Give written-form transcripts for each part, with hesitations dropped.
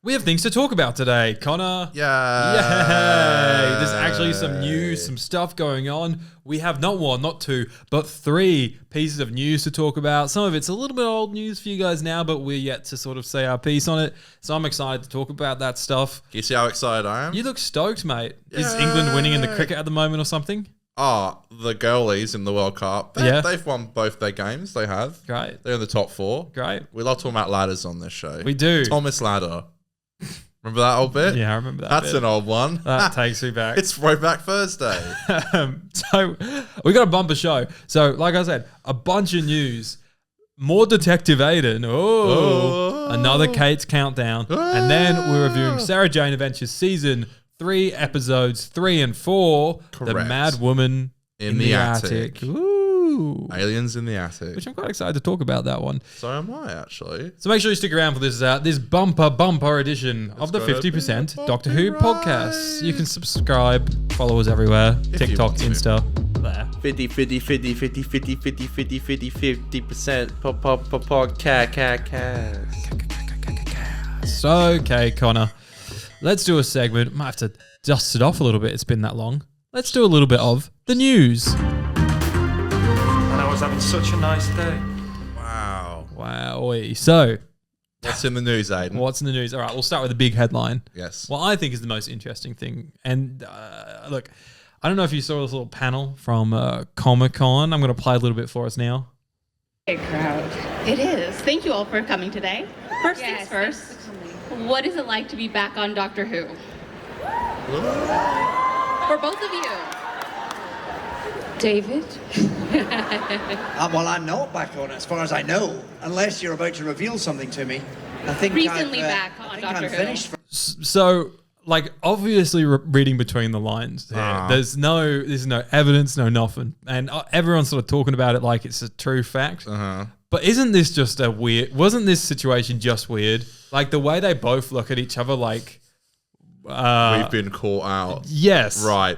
We have things to talk about today, Connor. Yay. There's actually some news, some stuff going on. We have not one, not two, but three pieces of news to talk about. Some of it's a little bit old news for you guys now, but we're yet to sort of say our piece on it. So I'm excited to talk about that stuff. Can you see how excited I am? You look stoked, mate. Is England winning in the cricket at the moment or something? Oh, the girlies in the World Cup. They've won both their games. They have. Great. They're in the top four. Great. We love talking about ladders on this show. We do. Thomas Ladder. Remember that old bit? Yeah, I remember that. That's an old one. That takes me back. It's Throwback Thursday. So we got a bumper show. So like I said, a bunch of news. More Detective Aiden. Another Kate's Countdown. And then we're reviewing Sarah Jane Adventures Season 3, Episodes 3 and 4. Correct. The Mad Woman in the Attic. Ooh. Aliens in the Attic. Which I'm quite excited to talk about that one. So am I, actually. So make sure you stick around for this bumper edition of the 50% Doctor Who podcast. You can subscribe, follow us everywhere, TikTok, Insta, there. 50% podcast. So, okay, Connor, let's do a segment. Might have to dust it off a little bit. It's been that long. Let's do a little bit of the news. And I was having such a nice day. Wow. So, what's in the news, Aiden? what's in the news? All right, we'll start with the big headline. Yes. What I think is the most interesting thing. And look, I don't know if you saw this little panel from Comic-Con. I'm going to play a little bit for us now. Big crowd. It is. Thank you all for coming today. First things first, what is it like to be back on Doctor Who? For both of you. David? Well, I'm not back on it, as far as I know, unless you're about to reveal something to me. I think Recently back on Doctor I'm Who. finished. So, like, obviously reading between the lines here. There's no evidence, no nothing. And everyone's sort of talking about it like it's a true fact. But isn't this just wasn't this situation just weird? Like, the way they both look at each other like... We've been caught out. Yes. Right.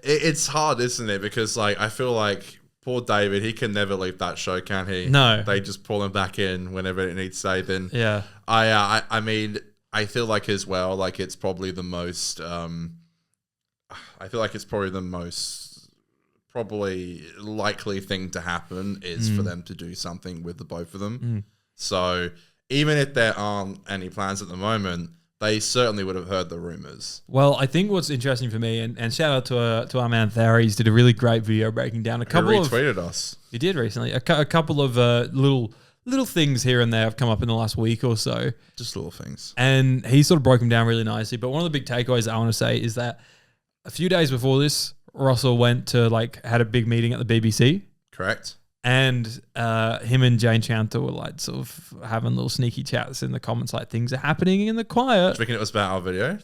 It's hard, isn't it? Because, like, I feel like poor David, he can never leave that show, can he? No. They just pull him back in whenever it needs saving. Yeah. I mean, I feel like as well, like, it's probably the most, probably likely thing to happen is for them to do something with the both of them. So even if there aren't any plans at the moment, they certainly would have heard the rumors. Well, I think what's interesting for me, and shout out to our man Thary, he did a really great video breaking down a couple of... He retweeted us. He did recently. A couple of little things here and there have come up in the last week or so. Just little things. And he sort of broke them down really nicely. But one of the big takeaways I want to say is that a few days before this, Russell went to, had a big meeting at the BBC. Correct. And him and Jane Chandler were like sort of having little sneaky chats in the comments, like things are happening in the quiet. Do you reckon it was about our video?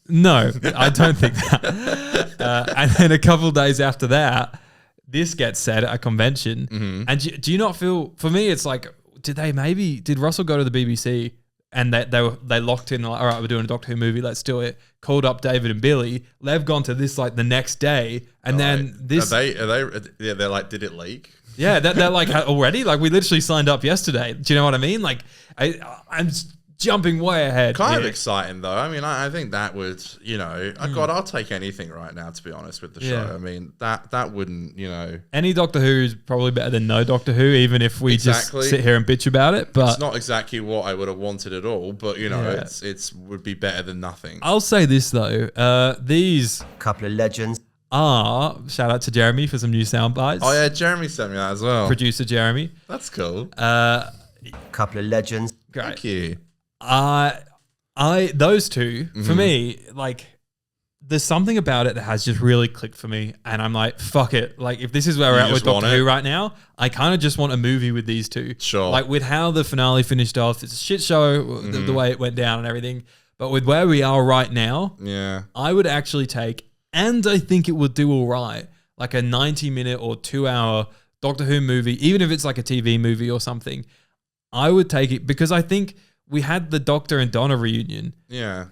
No, I don't think that. And then a couple of days after that, this gets said at a convention. And do you not feel? For me, it's like, did Russell go to the BBC and they locked in? Like, all right, we're doing a Doctor Who movie. Let's do it. Called up David and Billy. They've gone to this like the next day, and then this. Are they? Yeah, they're like, did it leak? Yeah, they're like already. Like we literally signed up yesterday. Do you know what I mean? Like I'm jumping way ahead. Kind of exciting though. I mean, I think that would, God, I'll take anything right now, to be honest, with the show. I mean, that wouldn't, Any Doctor Who is probably better than no Doctor Who, even if we just sit here and bitch about it. But it's not exactly what I would have wanted at all. But it's would be better than nothing. I'll say this though, these Couple of legends. Shout out to Jeremy for some new soundbites. Oh yeah, Jeremy sent me that as well. Producer Jeremy. That's cool. Couple of legends. Great. Thank you. Those two, for me, like, there's something about it that has just really clicked for me. And I'm like, fuck it. Like, if this is where we're at with Doctor Who right now, I kind of just want a movie with these two. Sure. Like, with how the finale finished off, it's a shit show, the way it went down and everything. But with where we are right now, I would actually take, and I think it would do all right, like a 90-minute or 2-hour Doctor Who movie, even if it's like a TV movie or something. I would take it because I think we had the Doctor and Donna reunion. Yeah.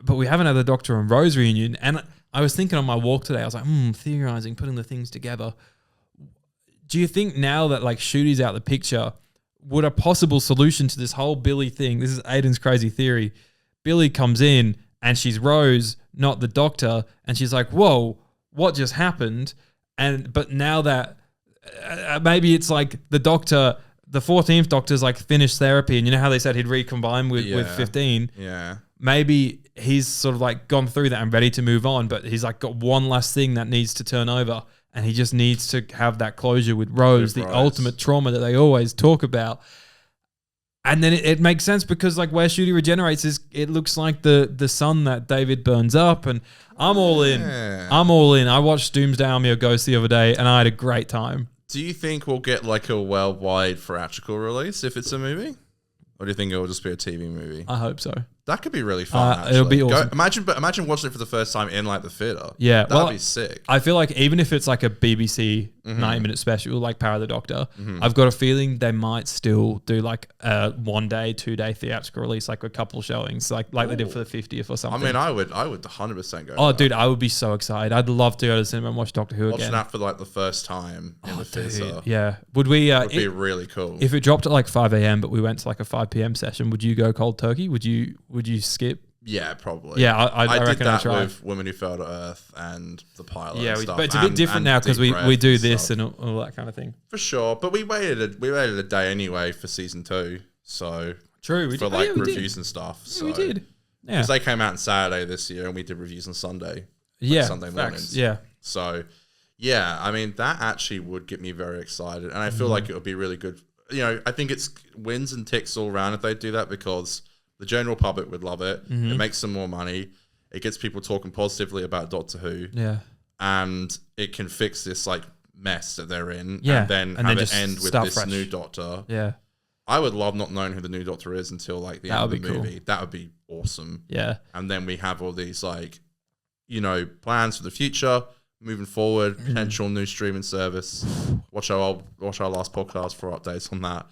But we haven't had the Doctor and Rose reunion. And I was thinking on my walk today, I was like, theorizing, putting the things together. Do you think now that like Shooty's out the picture, would a possible solution to this whole Billy thing, this is Aiden's crazy theory, Billy comes in and she's Rose, not the Doctor, and she's like, "Whoa, what just happened?" But now that maybe it's like the Doctor, the 14th Doctor's like finished therapy, and you know how they said he'd recombine with 15. Yeah. Maybe he's sort of like gone through that and ready to move on, but he's like got one last thing that needs to turn over, and he just needs to have that closure with Rose, the ultimate trauma that they always talk about. And then it makes sense because like where Shooty regenerates is it looks like the sun that David burns up, and I'm all in. I'm all in. I watched Doomsday Army of Ghosts the other day and I had a great time. Do you think we'll get like a worldwide theatrical release if it's a movie? Or do you think it will just be a TV movie? I hope so. That could be really fun. Actually. It'll be awesome. Imagine watching it for the first time in like the theater. Yeah, that'd be sick. I feel like even if it's like a BBC 90-minute special, like Power of the Doctor, I've got a feeling they might still do like a 1 day, 2 day theatrical release, like a couple showings, like they did for the 50th or something. I mean, I would 100% go. Oh, dude, I would be so excited. I'd love to go to the cinema and watch Doctor Who again. Watching that for like the first time in the theater. Yeah, would we? Would be really cool. If it dropped at like 5 a.m. but we went to like a 5 p.m. session, would you go cold turkey? Would you skip? Yeah, probably. Yeah, I did reckon that I'd with Women Who Fell to Earth and the pilot. Yeah, and stuff, but it's a bit different now because we do this and all that kind of thing. For sure, but we waited a day anyway for season 2, so true for like reviews and stuff. So we did. Yeah, because they came out on Saturday this year and we did reviews on Sunday. Yeah, Sunday mornings. Yeah. So yeah, I mean that actually would get me very excited, and I feel like it would be really good. You know, I think it's wins and ticks all around if they do that because the general public would love it. It makes some more money. It gets people talking positively about Doctor Who. Yeah. And it can fix this like mess that they're in. Yeah. And then have it end with this fresh. new Doctor. Yeah. I would love not knowing who the new Doctor is until like the end of the movie. Cool. That would be awesome. Yeah. And then we have all these like, you know, plans for the future. Moving forward, potential new streaming service. Watch our last podcast for updates on that.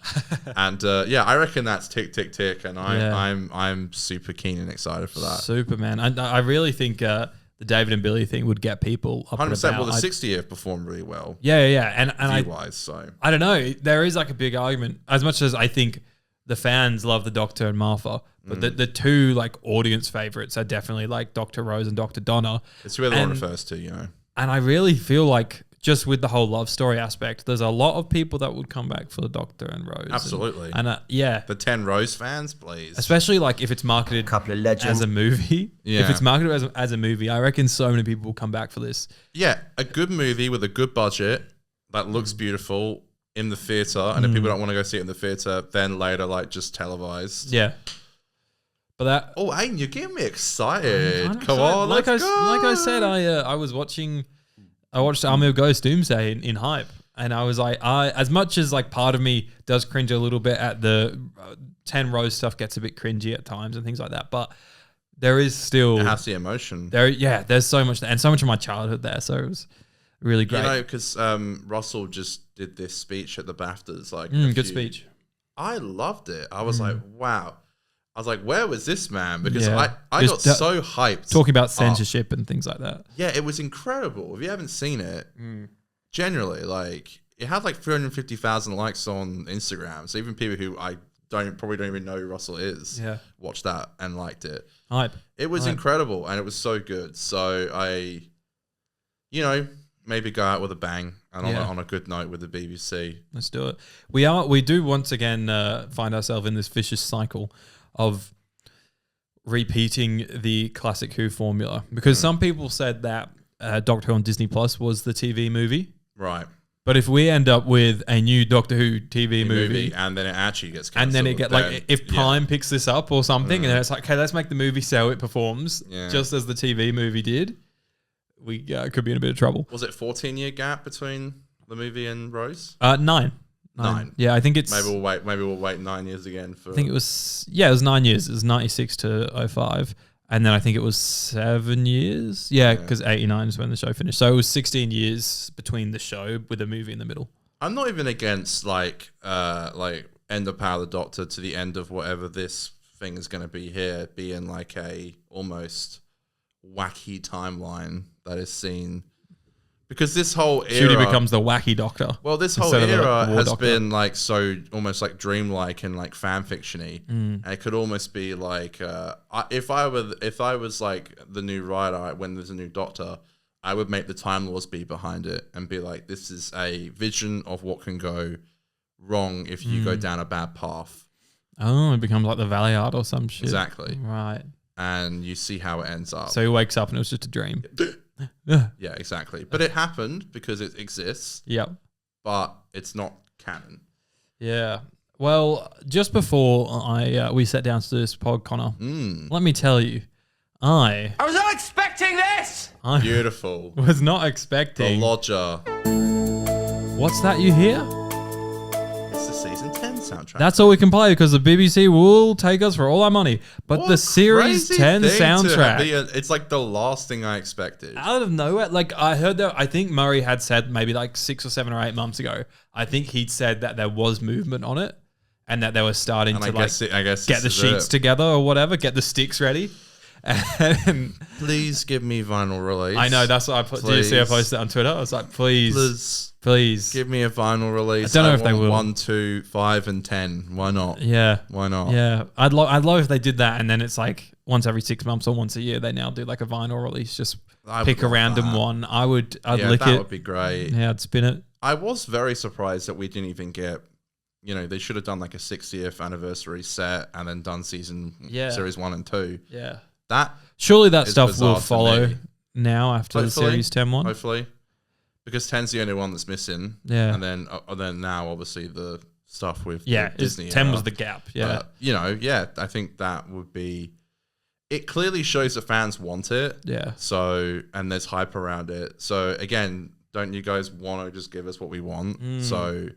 And yeah, I reckon that's tick tick tick, and I'm super keen and excited for that. Super, man. I really think the David and Billy thing would get people up 100%. Well, the 60th performed really well. Yeah, and view-wise, so I don't know. There is like a big argument. As much as I think the fans love the Doctor and Martha, but the two like audience favorites are definitely like Dr. Rose and Dr. Donna. It's whoever one refers to, you know. And I really feel like just with the whole love story aspect, there's a lot of people that would come back for the Doctor and Rose. Absolutely. And yeah. The 10 Rose fans, please. Especially like if it's marketed Couple of legends. as a movie. Yeah. If it's marketed as a movie, I reckon so many people will come back for this. Yeah, a good movie with a good budget that looks beautiful in the theatre. And if people don't want to go see it in the theatre, then later, like, just televised. Yeah. But that... Oh, Aiden, you're getting me excited. Come on, like let's go. Like I said, I watched Army of Ghosts Doomsday in hype, and I was like, as much as like part of me does cringe a little bit at the 10 Rose stuff gets a bit cringy at times and things like that, but there is still... It has the emotion. There's so much, and so much of my childhood there, so it was really great. You know, because Russell just did this speech at the BAFTAs. Like, good speech. I loved it. I was like, wow. I was like, where was this man? Because Yeah. I got so hyped. Talking about censorship and things like that. Yeah, it was incredible. If you haven't seen it, generally, like, it had like 350,000 likes on Instagram. So even people who probably don't even know who Russell is, watched that and liked it. Hype. It was incredible and it was so good. So maybe go out with a bang and on a good note with the BBC. Let's do it. We do once again find ourselves in this vicious cycle of repeating the classic Who formula, because some people said that Doctor Who on Disney Plus was the TV movie, right? But if we end up with a new Doctor Who TV movie and then it actually gets cancelled, and then it get like if Prime picks this up or something, and then it's like, okay, let's make the movie so it performs just as the TV movie did, we could be in a bit of trouble. Was it 14-year gap between the movie and Rose? 9. Yeah, I think it's... Maybe we'll wait 9 years again for... I think it was 9 years. It was 96 to 05. And then I think it was 7 years. Yeah, because 89 is when the show finished. So it was 16 years between the show with a movie in the middle. I'm not even against like end of Power of the Doctor to the end of whatever this thing is going to be here being like a almost wacky timeline that is seen because this whole era Judy becomes the wacky doctor. Well, this whole instead of the era war has doctor. been like so almost like dreamlike and like fan fictiony, Mm. and it could almost be like if I was like the new writer when there's a new Doctor, I would make the Time Lords be behind it and be like, this is a vision of what can go wrong if you go down a bad path. Oh, it becomes like the Valiant or some shit. Exactly. Right. And you see how it ends up. So he wakes up and it was just a dream. Yeah, exactly. But it happened because it exists, Yep. but it's not canon. Yeah. Well, just before we sat down to do this pod, Connor, let me tell you, I I was not expecting this! Beautiful. was not The expecting. Lodger. What's that you hear? It's the season 10 soundtrack. That's all we can play because the BBC will take us for all our money. But What the a Series crazy 10 thing to soundtrack, be it's like the last thing I expected. out of nowhere, like I heard that, I think Murray had said maybe like 6 or 7 or 8 months ago, I think he'd said that there was movement on it and that they were starting And to I guess get the this is sheets it. together or whatever, get the sticks ready. And Please give me vinyl release. I know, that's what I put. Did you see I Please. posted it on Twitter? I was like, please. Please give me a vinyl release. I don't know if they want will. 1, 2, 5, and 10. Why not? Yeah. Why not? Yeah. I'd love if they did that and then it's like once every 6 months or once a year, they now do like a vinyl release. Just I pick would a love random that. one. I'd Yeah, lick that it. would be great. Yeah, I'd spin it. I was very surprised that we didn't even get, they should have done like a 60th anniversary set and then done series 1 and 2. Yeah. That Surely that is stuff bizarre will to follow me. now after the Series 10 one. Hopefully. Because 10's the only one that's missing. Yeah. And then now obviously the stuff with Yeah, the Disney 10 era. was the gap. Yeah. I think that would be. It clearly shows that fans want it. Yeah. So, and there's hype around it. So again, don't you guys want to just give us what we want? So,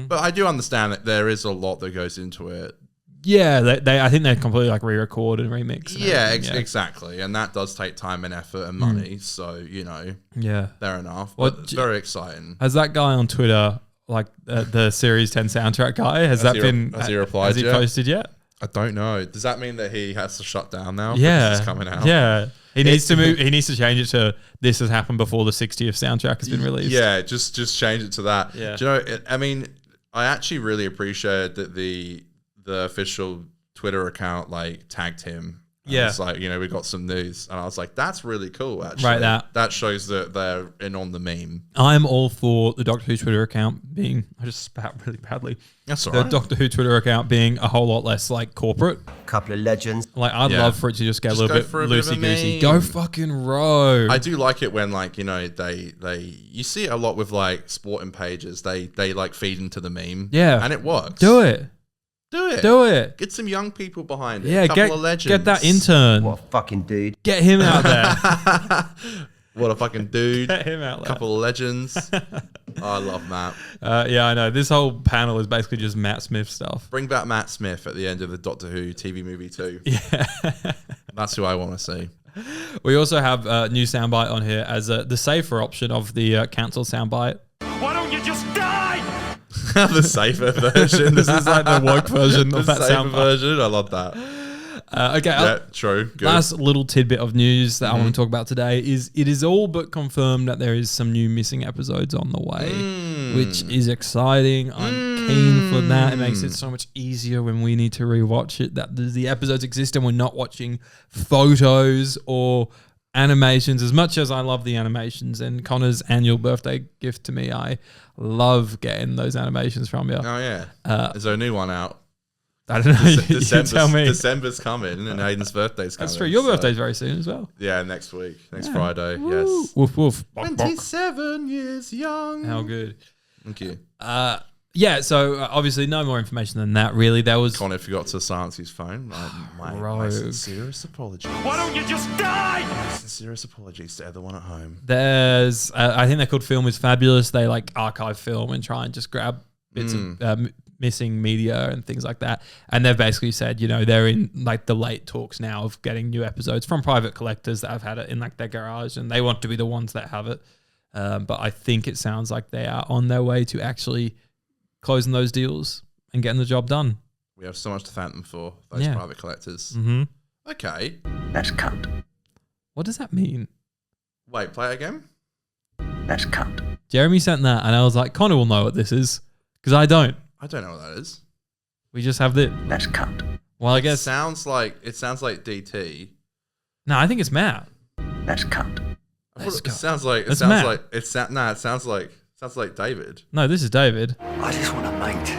but I do understand that there is a lot that goes into it. Yeah, I think they completely like re-record and remix. And Yeah, everything, exactly. And that does take time and effort and money. So, Yeah. fair enough. Well, But it's very exciting. Has that guy on Twitter, like the Series 10 soundtrack guy, has he replied Has he yet? posted yet? I don't know. Does that mean that he has to shut down now? Yeah. Because it's coming out. Yeah. He needs to move. He needs to change it to this has happened before the 60th soundtrack has been released. Yeah, just change it to that. Yeah. Do you know, I actually really appreciated that the official Twitter account like tagged him. Yeah. It's like, we got some news. And I was like, that's really cool, actually. Right, that shows that they're in on the meme. I'm all for the Doctor Who Twitter account being, I just spat really badly. That's all The right. Doctor Who Twitter account being a whole lot less like corporate. Couple of legends. Like I'd Yeah. love for it to just get Just a little go bit for a bit of a loosey-goosey. meme. Go fucking row. I do like it when you see it a lot with like sporting pages. They like feed into the meme. Yeah. And it works. Do it. Do it. Do it. Get some young people behind it. Yeah, a couple of legends. get that intern. What a fucking dude. Get him out there. What a fucking dude. Get him out there. Couple of legends. I love Matt. Yeah, I know. This whole panel is basically just Matt Smith stuff. Bring back Matt Smith at the end of the Doctor Who TV movie too. Yeah. That's who I want to see. We also have a new soundbite on here as the safer option of the cancelled soundbite. Why don't you just die? The safer version. This is like the woke version The of that safer soundbite. version. I love that. Okay, Yeah, true. Good. last little tidbit of news that I want to talk about today is it is all but confirmed that there is some new missing episodes on the way, which is exciting. I'm keen for that. It makes it so much easier when we need to rewatch it that the episodes exist and we're not watching photos or animations. As much as I love the animations and Connor's annual birthday gift to me, I love getting those animations from you. Oh yeah. There's a new one out. I don't know. You tell me. December's coming and Hayden's birthday's coming. That's true. Your so- birthday's very soon as well. Yeah, next week. Next Friday. Yes. Woof woof. Bok, bok. 27 years young. How good. Thank you. Yeah, so obviously no more information than that, really. There was... Connor forgot to silence his phone. My Rogue. sincerest apologies. Why don't you just die? My sincerest apologies to everyone at home. There's... I think they're called Film is Fabulous. They like archive film and try and just grab bits of missing media and things like that. And they've basically said, they're in like the late talks now of getting new episodes from private collectors that have had it in like their garage and they want to be the ones that have it. But I think it sounds like they are on their way to actually closing those deals and getting the job done. We have so much to thank them for, those Yeah. private collectors. Mm-hmm. Okay. That's cunt. What does that mean? Wait, play it again? That's cunt. Jeremy sent that, and I was like, Connor will know what this is because I don't. I don't know what that is. We just have this. That's cunt. Well, I It guess. sounds like DT. No, I think it's Matt. That's cunt. It sounds like That's Matt. it sounds like David. No, this is David. I just want a mate.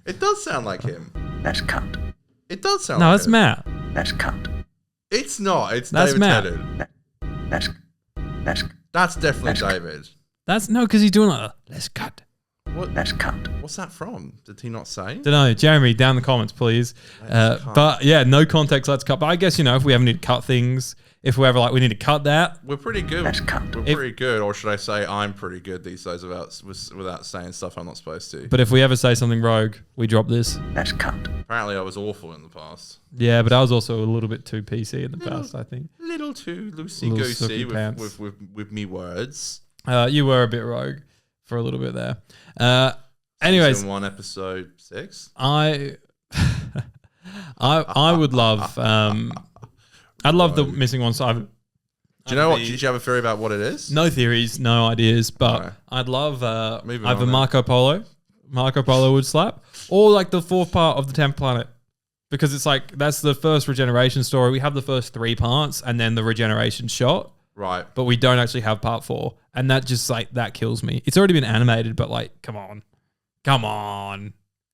It does sound like him. That's cunt. It does sound No, like that's him. Matt. That's cunt. It's not. It's That's David Matt. Tennant. That's That's definitely That's- David. That's no, because he's doing like, let's cut. that's cunt. What's that from? Did he not say? Don't know, Jeremy, down in the comments, please. Let's cut. But yeah, no context. Let's cut. But I guess if we ever need to cut things, if we ever like we need to cut that. We're pretty good. That's cunt. We're pretty good, or should I say, I'm pretty good these days without saying stuff I'm not supposed to. But if we ever say something rogue, we drop this. That's cunt. Apparently, I was awful in the past. Yeah, but I was also a little bit too PC in the past, I think. Little too loosey Little goosey soapy pants. with me words. You were a bit rogue for a little bit there. Anyways, Season 1, episode 6. I would love I'd love the missing one. So I've, Do you know what? Did you have a theory about what it is? no theories, no ideas, but Okay. I'd love Moving either on then. Marco Polo would slap, or like the fourth part of the 10th planet, because it's like that's the first regeneration story. We have the first 3 parts and then the regeneration shot, Right. but we don't actually have part 4, and that just like that kills me. It's already been animated, but like, come on,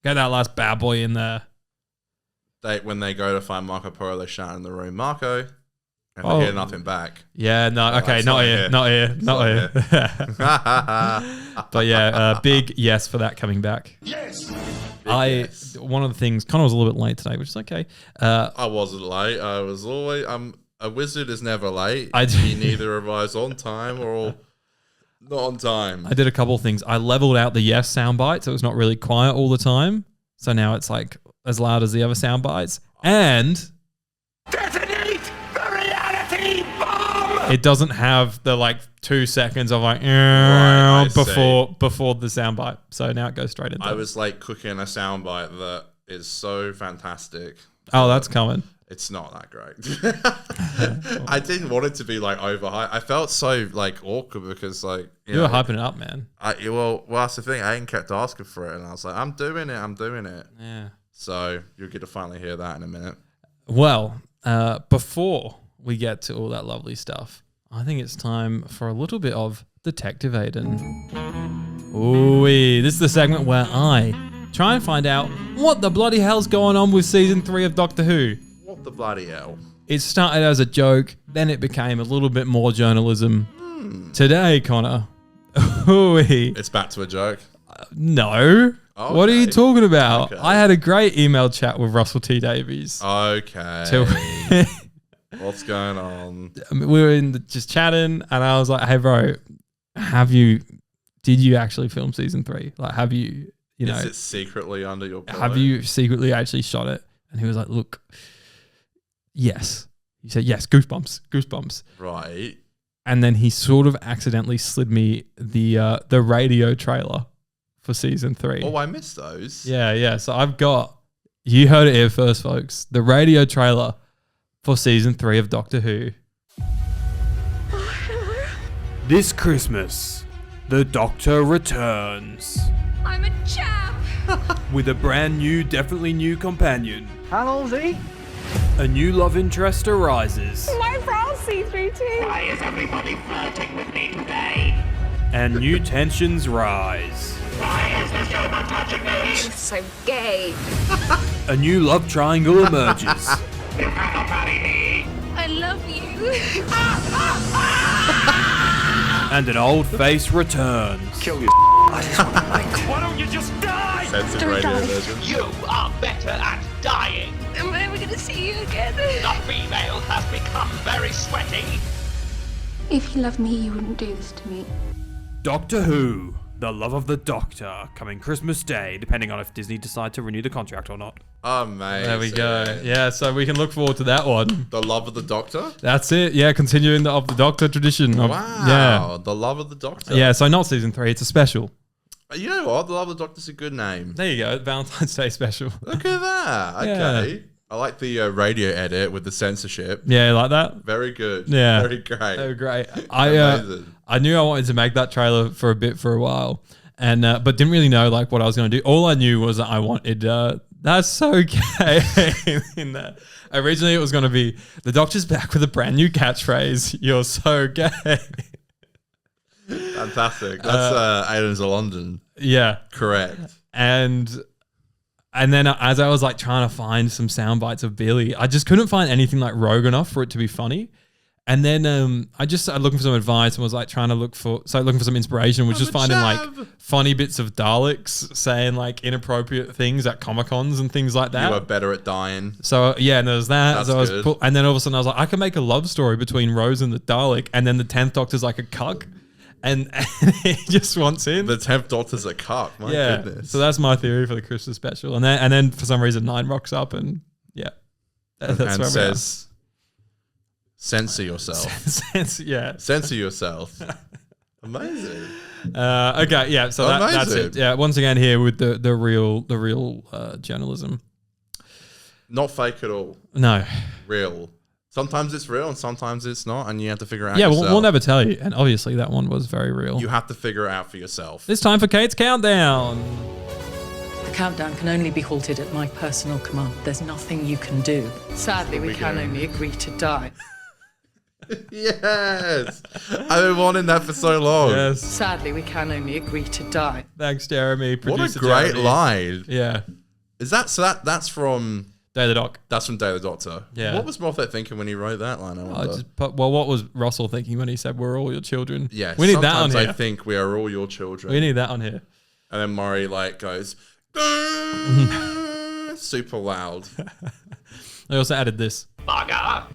get that last bad boy in there. When they go to find Marco Polo, they shout in the room, Marco, and Oh. they hear nothing back. Yeah, no, okay, it's not not here, here. not here, not here. Yes. But yeah, big yes for that coming back. Yes. One of the things, Connor was a little bit late today, which is okay. I wasn't late. I was always. A wizard is never late. I do- He neither arrives on time or not on time. I did a couple of things. I leveled out the yes soundbite, so it's not really quiet all the time. So now it's like as loud as the other sound bites. And Detonate the reality bomb! it doesn't have the like 2 seconds of like I see. before the sound bite. So now it goes straight into I it. was like cooking a soundbite that is so fantastic. Oh, that's coming. It's not that great. I didn't want it to be like overhyped. I felt so like awkward because like You were hyping it up, man. well, that's the thing. Aiden kept asking for it, and I was like, I'm doing it. Yeah. So you'll get to finally hear that in a minute. Well, before we get to all that lovely stuff, I think it's time for a little bit of Detective Aiden. Ooh, this is the segment where I try and find out what the bloody hell's going on with season 3 of Doctor Who. What the bloody hell? It started as a joke, then it became a little bit more journalism. Today, Connor, It's back to a joke. no. What are you Okay. talking about? Okay. I had a great email chat with Russell T Davies. Okay. Till- What's going on? we were just chatting, and I was like, "Hey, bro, did you actually film season 3? Like, have you, Is it secretly under your pillow? have you secretly shot it?" And he was like, "Look, yes." He said, "Yes, goosebumps." Right. And then he sort of accidentally slid me the radio trailer for season 3. Oh, I missed those. Yeah. So you heard it here first, folks. The radio trailer for season 3 of Doctor Who. This Christmas, the Doctor returns I'm a champ. with a brand new, definitely new companion. How old's he? A new love interest arises, My brows see through too. Why is everybody flirting with me today? and new tensions rise. Why is the show not touching me? So gay. A new love triangle emerges, You cannot marry me. I love you. and an old face returns. Why don't you just die? Censored Don't radio die. version. You are better at dying. Am I ever gonna see you again? The female has become very sweaty. If you love me, you wouldn't do this to me. Doctor Who, the love of the Doctor, coming Christmas Day, depending on if Disney decide to renew the contract or not. Amazing. There we go. Yeah, so we can look forward to that one. The love of the Doctor? That's it. Yeah, continuing the Doctor tradition. Wow. The love of the Doctor. Yeah, so not season 3, it's a special. You know what? The love of the Doctor's a good name. There you go, Valentine's Day special. Look at that. Yeah. Okay. I like the radio edit with the censorship. Yeah, like that. Very good. Yeah, very great. Oh, great. Amazing. I knew I wanted to make that trailer for a while, and but didn't really know like what I was going to do. All I knew was that I wanted that's so gay in that. Originally, it was going to be the Doctor's back with a brand new catchphrase. You're so gay. Fantastic. That's Aliens of London. Yeah, correct. And then as I was like trying to find some sound bites of Billy, I just couldn't find anything like rogue enough for it to be funny. And then I just started looking for some advice and was like trying to looking for some inspiration, was just finding like funny bits of Daleks saying like inappropriate things at Comic-Cons and things like that. You were better at dying. So yeah, and there was that. That's so I was good. and then all of a sudden I was like, I can make a love story between Rose and the Dalek, and then the 10th Doctor's like a cuck. And he just wants in. The 10th Doctor's a cuck. My goodness. So that's my theory for the Christmas special. And then for some reason 9 rocks up and yeah. That's and where says, censor yourself. Censor yourself. Amazing. Okay, yeah. So that's it. Yeah. Once again, here with the real journalism. Not fake at all. No. Real. Sometimes it's real and sometimes it's not, and you have to figure it out. Yeah, yourself. we'll never tell you. And obviously, that one was very real. You have to figure it out for yourself. It's time for Kate's countdown. The countdown can only be halted at my personal command. There's nothing you can do. Sadly, we can only agree to die. Yes. I've been wanting that for so long. Yes. Sadly, we can only agree to die. Thanks, Jeremy. What a Producer great Jeremy. line. Yeah. Is that so? That's from Day of the Doc. That's from Day of the Doctor. Yeah. What was Moffat thinking when he wrote that line? I wonder. What was Russell thinking when he said we're all your children? Yes. We need that on here. I think we are all your children. We need that on here. And then Murray like goes super loud. I also added this. Bugger.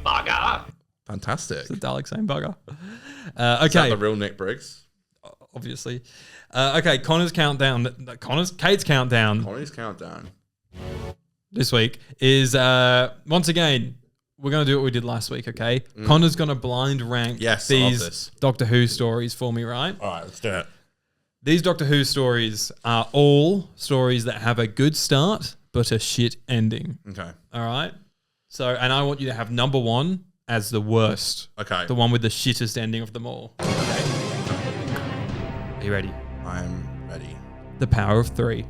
Bugger. Fantastic. It's the Dalek saying bugger. Is that Okay. the real Nick Briggs? Obviously. Okay, Connor's countdown. Kate's countdown. Connor's countdown. This week is once again we're gonna do what we did last week. Okay, Connor's gonna blind rank Yes, I love these this. Doctor Who stories for me. Right. All right, let's do it. These Doctor Who stories are all stories that have a good start but a shit ending. Okay. All right. So, and I want you to have number 1 as the worst. Okay. The one with the shittest ending of them all. Okay. Are you ready? I'm ready. The Power of 3.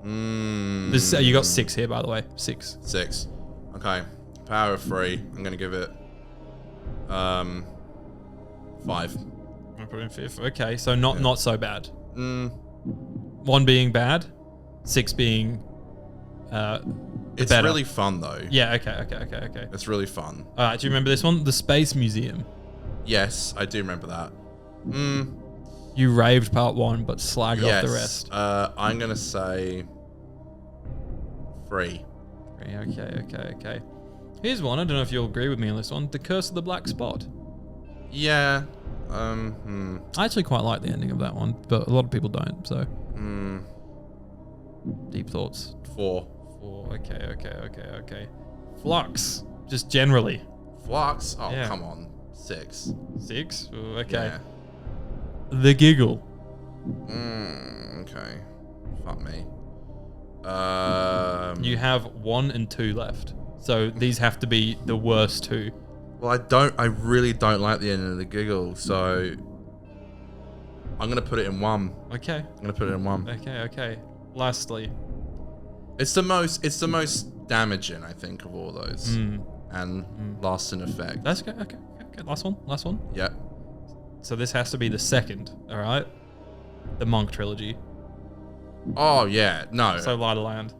Mm. This you got 6 here, by the way. 6. 6. Okay. Power of 3. I'm gonna give it 5. I put in 5th. Okay, so not so bad. Mm. 1 being bad, 6 being It's better. really fun though. Yeah. Okay. It's really fun. All right. Do you remember this one? The Space Museum. Yes, I do remember that. You raved part 1, but slagged Yes. off the rest. I'm gonna say 3. Okay. Here's one. I don't know if you'll agree with me on this one. The Curse of the Black Spot. Yeah. I actually quite like the ending of that one, but a lot of people don't. So. Deep thoughts. 4. 4. Okay. Flux. Just generally. Flux? Oh, Yeah. come on. 6. 6. Ooh, okay. Yeah. The Giggle. Okay. Fuck me. You have 1 and 2 left. So these have to be the worst 2. Well, I really don't like the ending of the Giggle, so I'm gonna put it in 1. Okay. I'm gonna put it in 1. Okay. Lastly. It's the most damaging, I think, of all those, and lasts in effect. That's okay. Okay. Last one. Yeah. So this has to be the second. All right. The Monk trilogy. Oh yeah. No. So Light of Land.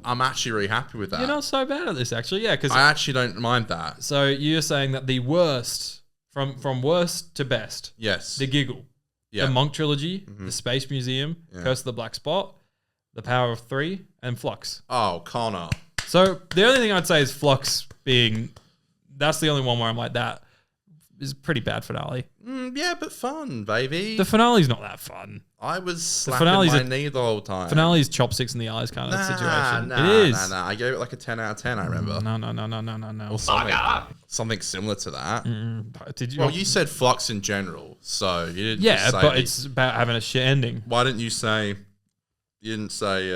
I'm actually really happy with that. You're not so bad at this, actually. Yeah, because I actually don't mind that. So you're saying that the worst, from worst to best. Yes. The Giggle. Yeah. The Monk trilogy. The Space Museum. Yeah. Curse of the Black Spot. The Power of 3 and Flux. Oh, Connor. So the only thing I'd say is Flux being, that's the only one where I'm like, that is a pretty bad finale. Yeah, but fun, baby. The finale's not that fun. I was slapping finale's my a- knee the whole time. Finale's chopsticks in the eyes kind of situation. Nah, It is. Nah. I gave it like a 10 out of 10, I remember. No. Or something similar to that. Did you? Well, you said Flux in general, so you didn't Yeah, just say but it's about having a shit ending. Why didn't you say You didn't say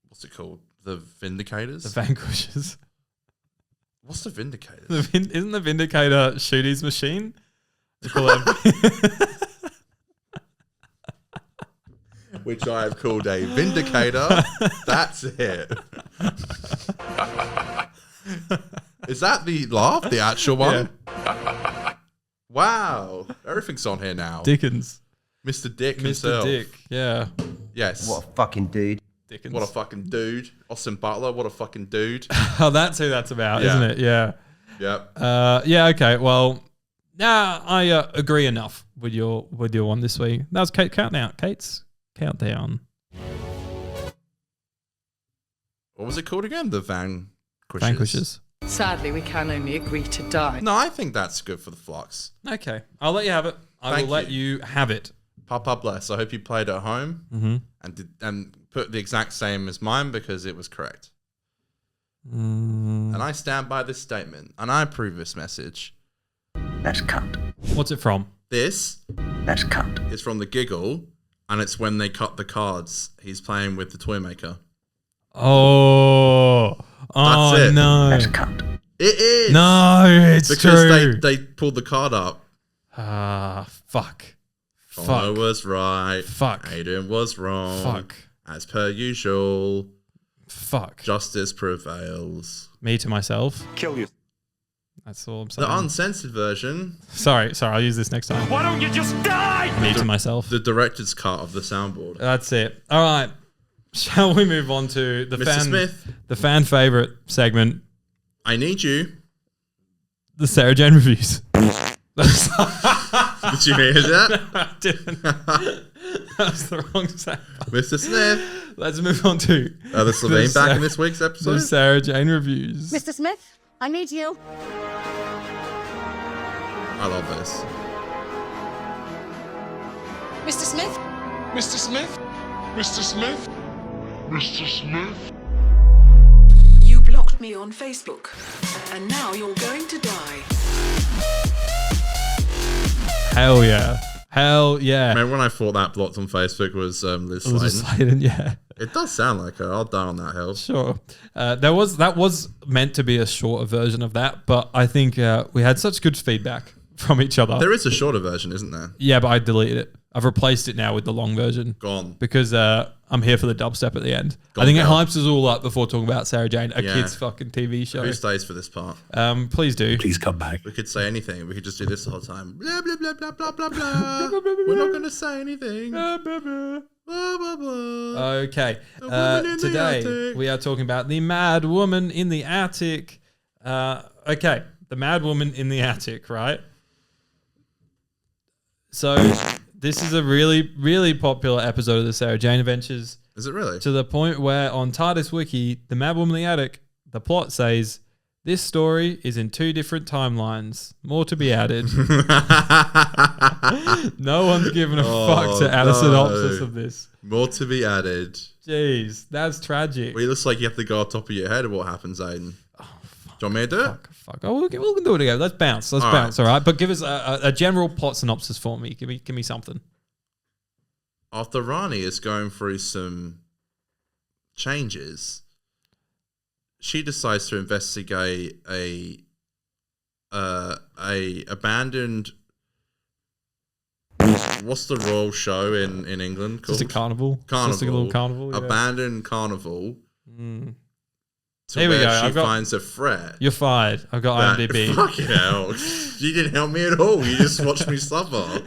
what's it called? The Vindicators? The Vanquishers. What's the Vindicators? Isn't the Vindicator Shooty's machine? They call it Which I have called a Vindicator. That's it. Is that the laugh? The actual one? Yeah. Wow. Everything's on here now. Dickens. Mr. Dick Mr. himself. Dick, yeah. Yes. What a fucking dude. Dickens. What a fucking dude. Austin Butler, what a fucking dude. Oh, that's who that's about, Yeah. isn't it? Yeah. Yep. Yeah, okay. Well, I agree enough with your one this week. That was Kate's countdown. What was it called again? The Vanquishers. Sadly, we can only agree to die. No, I think that's good for the flux. Okay. I'll let you have it. I will let you have it. Papa bless. I hope you played at home and put the exact same as mine because it was correct. And I stand by this statement and I approve this message. That's cut. What's it from? This That's cut. is from The Giggle and it's when they cut the cards. He's playing with the toy maker. Oh. Oh, That's it. no. That's cut. It is. No, it's because true. they pulled the card up. Ah, fuck. Connor was right. Fuck. Aiden was wrong. Fuck. As per usual. Fuck. Justice prevails. Me to myself. Kill you. That's all I'm saying. The uncensored version. Sorry, I'll use this next time. Why don't you just die? Me to myself. The director's cut of the soundboard. That's it. All right. Shall we move on to the Mr. fan favorite segment, I need you. the Sarah Jane reviews? Did you hear that? I didn't. That was the wrong sound. Mr. Smith. Let's move on to the Slovene back in this week's episode. The Sarah Jane reviews. Mr. Smith, I need you. I love this. Mr. Smith? Mr. Smith? Mr. Smith? Mr. Smith? You blocked me on Facebook, and now you're going to die. Hell yeah. Hell yeah. Remember when I thought that blocked on Facebook was Liz Sladen? Liz Sladen, yeah. It does sound like her. I'll die on that hill. Sure. That was meant to be a shorter version of that, but I think we had such good feedback from each other. There is a shorter version, isn't there? Yeah, but I deleted it. I've replaced it now with the long version. Gone. Because I'm here for the dubstep at the end. Gone, I think it girl. hypes us all up before talking about Sarah Jane, a Yeah. kid's fucking TV show. Who stays for this part? Please do. Please come back. We could say anything. We could just do this the whole time. Blah, blah, blah, blah, blah, blah, blah. We're not going to say anything. Blah, blah, blah. Okay. woman in the Today attic. we are talking about the Mad Woman in the Attic. Okay. The Mad Woman in the Attic, right? So this is a really, really popular episode of the Sarah Jane Adventures. Is it really? To the point where on TARDIS Wiki, the Mad Woman in the Attic, the plot says, this story is in 2 different timelines. More to be added. No one's given a fuck to add a synopsis of this. More to be added. Jeez, that's tragic. Well, it looks like you have to go on top of your head of what happens, Aiden. Do you want me to do it? Fuck. Oh, we can do it again. Let's bounce. Let's bounce. All right. But give us a general plot synopsis for me. Give me something. After Rani is going through some changes, she decides to investigate a abandoned. What's the royal show in England called? Just a carnival. Carnival. Just a little carnival. Yeah. Abandoned carnival. To Here we where go. She finds a threat. You're fired. I've got IMDb. Fucking hell. You didn't help me at all. You just watched me suffer.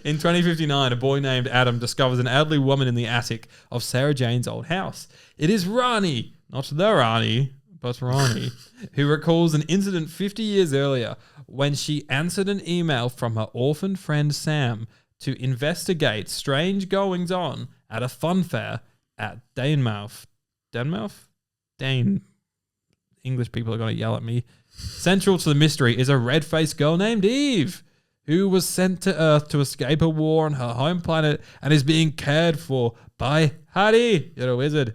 In 2059, a boy named Adam discovers an elderly woman in the attic of Sarah Jane's old house. It is Rani, not the Rani, but Rani, who recalls an incident 50 years earlier when she answered an email from her orphan friend Sam to investigate strange goings-on at a fun fair at Danemouth. Dane. English people are going to yell at me. Central to the mystery is a red-faced girl named Eve, who was sent to Earth to escape a war on her home planet and is being cared for by Hattie, you're a wizard,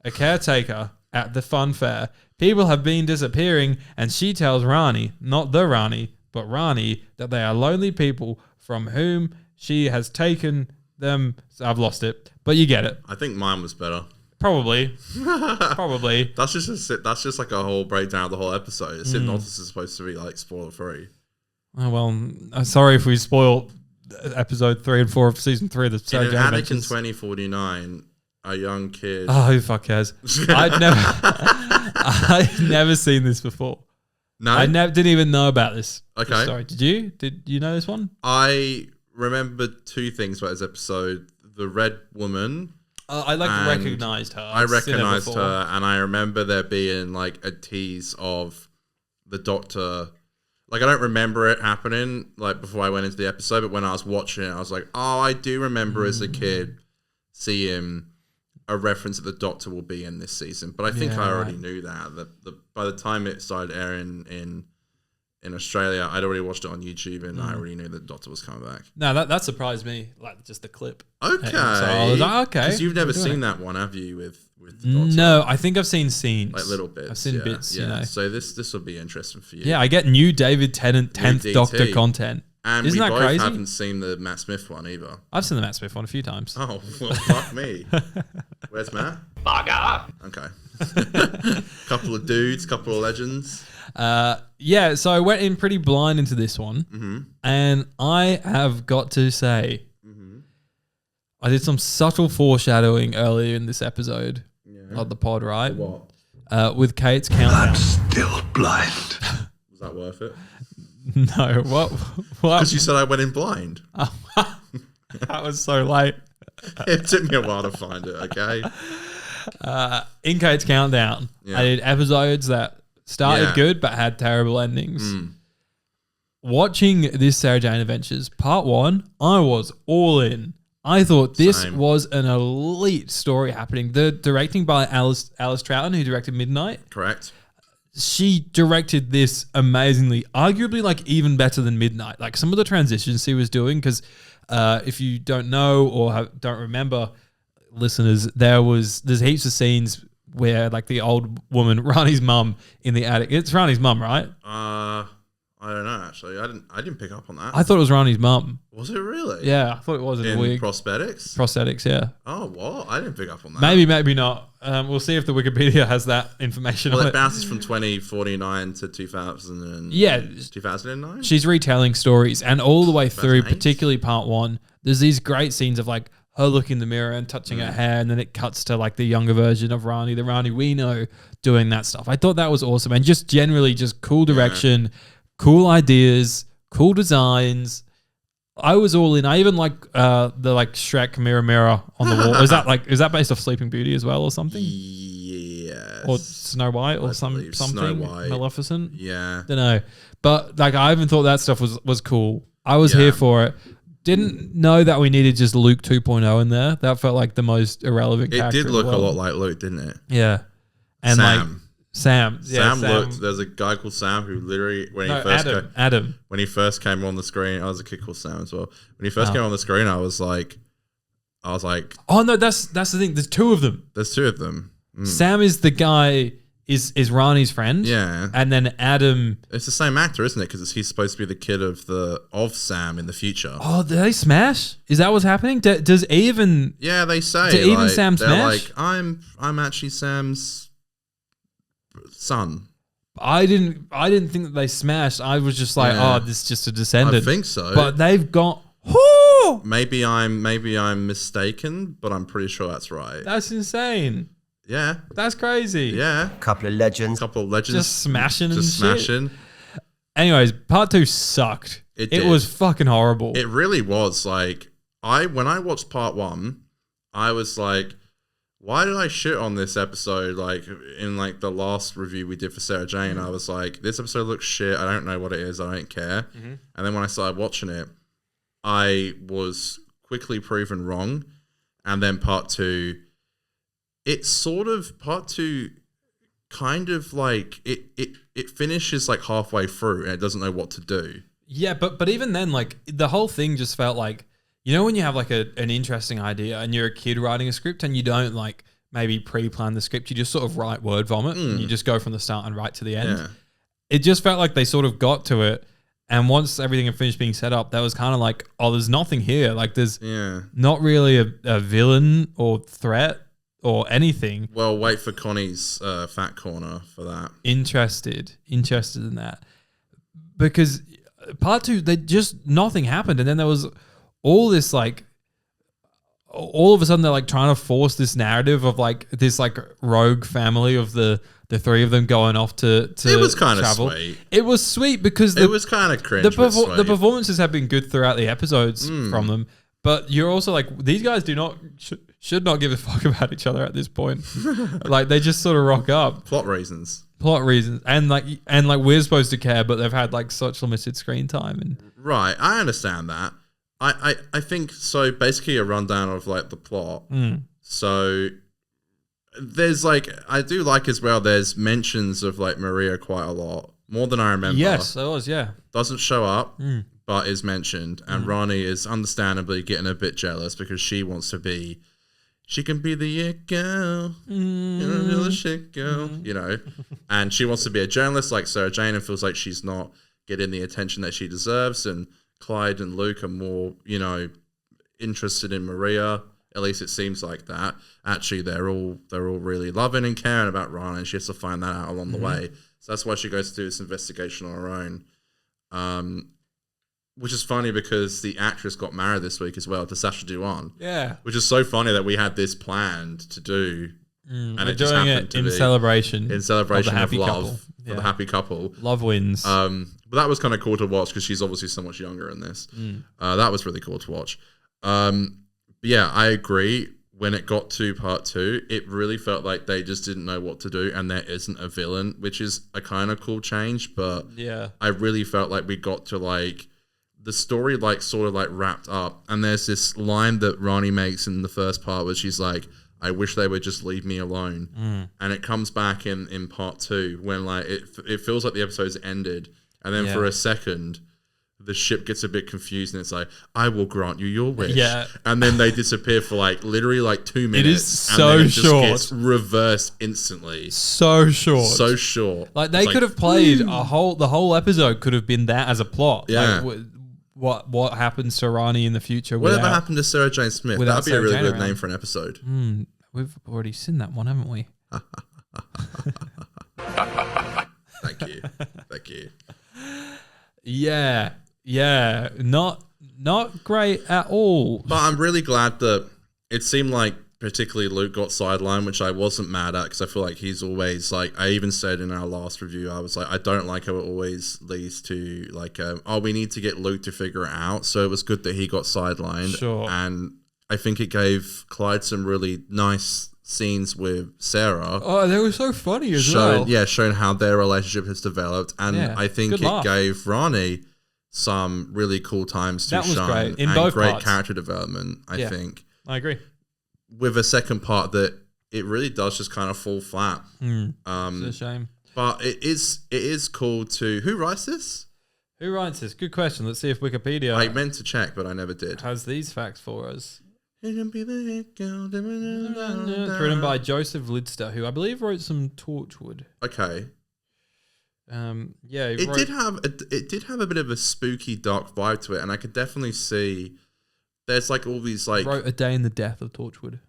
a caretaker at the fun fair. People have been disappearing, and she tells Rani, not the Rani, but Rani, that they are lonely people from whom she has taken them. So I've lost it, but you get it. I think mine was better. Probably. Probably. That's just like a whole breakdown of the whole episode. Synopsis is supposed to be like spoiler free. Oh, well, I'm sorry if we spoil episode 3 and 4 of season 3 of the Sarah In Jane Anakin Adventures. 2049, a young kid. Oh, who the fuck cares? I'd never seen this before. No, I didn't even know about this. Okay. Sorry, did you? Did you know this one? I remember two things about this episode: the red woman. I recognized her. I recognized her, and I remember there being like a tease of the Doctor. Like, I don't remember it happening like before I went into the episode, but when I was watching it, I was like, oh, I do remember as a kid seeing a reference that the Doctor will be in this season. But I think I already knew that. By the time it started airing in Australia, I'd already watched it on YouTube, and I already knew that the Doctor was coming back. No, that surprised me. Like, just the clip. Okay. So I was like, okay. Because you've never seen that one, have you, with the Doctor? No, I think I've seen scenes. Like little bits. I've seen bits, Yeah. you know. So this will be interesting for you. Yeah, I get new David Tennant 10th DT. Doctor content. And Isn't we that both crazy? haven't seen the Matt Smith one either. I've seen the Matt Smith one a few times. Oh, well, fuck me. Where's Matt? Bugger. Okay. Couple of dudes, couple of legends. Yeah, so I went in pretty blind into this one, and I have got to say, I did some subtle foreshadowing earlier in this episode of the pod, right? What? With Kate's countdown. Still blind. Was that worth it? No, what? Because you said I went in blind. That was so late. It took me a while to find it, okay? In Kate's countdown, I did episodes that started good but had terrible endings. Watching this Sarah Jane Adventures part 1, I was all in. I thought this Same. was an elite story happening. The directing by Alice Troughton, who directed Midnight. Correct. She directed this amazingly, arguably like even better than Midnight. Like some of the transitions she was doing, because if you don't know or don't remember, listeners, there's heaps of scenes where like the old woman, Rani's mum in the attic. It's Rani's mum, right? I don't know actually. I didn't pick up on that. I thought it was Rani's mum. Was it really? Yeah, I thought it was in wig. prosthetics. Prosthetics, yeah. Oh, what? I didn't pick up on that. Maybe not. We'll see if the Wikipedia has that information Well, on it it. bounces from 2049 to 2000. Yeah. 2009. She's retelling stories, and all the way through, 2008? particularly part 1, there's these great scenes of like her looking in the mirror and touching her hair, and then it cuts to like the younger version of Rani, the Rani we know, doing that stuff. I thought that was awesome, and just generally just cool direction, cool ideas, cool designs. I was all in. I even like the like Shrek mirror on the wall. Is that based off Sleeping Beauty as well or something? Yes. Or Snow White or I something? believe Snow White. Maleficent? Yeah. Don't know. But like I even thought that stuff was cool. I was here for it. Didn't know that we needed just Luke 2.0 in there. That felt like the most irrelevant It character. did look a lot like Luke, didn't it? Yeah. And Sam. like Sam. Yeah, Sam looked. There's a guy called Sam who literally Adam. When he first came on the screen, I was a kid called Sam as well. When he first came on the screen, I was like, oh no, that's the thing. There's two of them. There's two of them. Sam is the guy. Is Rani's friend? Yeah. And then Adam. It's the same actor, isn't it? Because he's supposed to be the kid of Sam in the future. Oh, did they smash? Is that what's happening? Does Eve and they say do Eve and like, Sam they're smash? like, I'm actually Sam's son. I didn't think that they smashed. I was just like, oh, this is just a descendant. I think so. But they've got. Maybe I'm mistaken, but I'm pretty sure that's right. That's insane. Yeah. That's crazy. Yeah. Couple of legends. Just smashing and Just shit. smashing. Anyways, part 2 sucked. It was fucking horrible. It really was. Like, when I watched part 1, I was like, why did I shit on this episode? Like, in like the last review we did for Sarah Jane, I was like, this episode looks shit. I don't know what it is. I don't care. And then when I started watching it, I was quickly proven wrong. And then part 2, part 2 kind of like it finishes like halfway through and it doesn't know what to do. Yeah, but even then, like the whole thing just felt like, you know, when you have like an interesting idea and you're a kid writing a script and you don't like maybe pre-plan the script, you just sort of write word vomit and you just go from the start and right to the end. Yeah. It just felt like they sort of got to it And once everything had finished being set up, that was kind of like, oh, there's nothing here. Like there's Yeah. not really a villain or threat or anything. Well, wait for Connie's fat corner for that. Interested in that. Because part 2, they just nothing happened. And then there was all this like, all of a sudden they're like trying to force this narrative of like this like rogue family of the 3 of them going off to It was kind of travel. sweet. It was sweet because It was kind of cringe. the performances have been good throughout the episodes from them. But you're also like, these guys should not give a fuck about each other at this point. Like they just sort of rock up. Plot reasons. And like we're supposed to care, but they've had like such limited screen time. And Right, I understand that. I think so. Basically, a rundown of like the plot. So there's like, I do like as well. There's mentions of like Maria quite a lot, more than I remember. yes, there was, yeah. Doesn't show up, but is mentioned, and Ronnie is understandably getting a bit jealous because she wants to be. She can be the it girl, the shit girl, you know, and she wants to be a journalist like Sarah Jane, and feels like she's not getting the attention that she deserves. And Clyde and Luke are more, you know, interested in Maria. At least it seems like that. Actually, they're all really loving and caring about Ron, and she has to find that out along the way. So that's why she goes to do this investigation on her own. Which is funny because the actress got married this week as well to Sacha Dhawan. Yeah. Which is so funny that we had this planned to do. And We're it just doing happened it to in be celebration. In celebration of the happy love couple. for the happy couple. Love wins. But that was kind of cool to watch because she's obviously so much younger in this. That was really cool to watch. But yeah, I agree. When it got to part 2, it really felt like they just didn't know what to do, and there isn't a villain, which is a kind of cool change. But yeah, I really felt like we got to like the story like sort of like wrapped up, and there's this line that Ronnie makes in the first part where she's like, "I wish they would just leave me alone," and it comes back in part 2 when like it feels like the episode's ended, and then for a second. The ship gets a bit confused and it's like, I will grant you your wish. Yeah. And then they disappear for like literally like 2 minutes. It is so and then it just short. gets reversed instantly. So short. So short. Like they could have played the whole episode could have been that as a plot. Yeah. Like, what happens to Ronnie in the future? Whatever happened to Sarah Jane Smith? That'd be a really good name for an episode. We've already seen that one, haven't we? Thank you. Thank you. Yeah. Yeah, not great at all. But I'm really glad that it seemed like particularly Luke got sidelined, which I wasn't mad at because I feel like he's always like, I even said in our last review, I was like, I don't like how it always leads to like, we need to get Luke to figure it out. So it was good that he got sidelined. Sure. And I think it gave Clyde some really nice scenes with Sarah. Oh, they were so funny as well. Yeah, showing how their relationship has developed. And Yeah, I think good it laugh. gave Ronnie some really cool times to That was shine great. In and both great parts. character development, I think. I agree. With a second part that it really does just kind of fall flat. It's a shame. But it is cool to... Who writes this? Who writes this? Good question. Let's see if Wikipedia I meant to check, but I never did. has these facts for us. It can be the hit girl. It's written by Joseph Lidster, who I believe wrote some Torchwood. Okay. Yeah, It did have a bit of a spooky, dark vibe to it, and I could definitely see there's like all these like wrote A Day in the Death of Torchwood.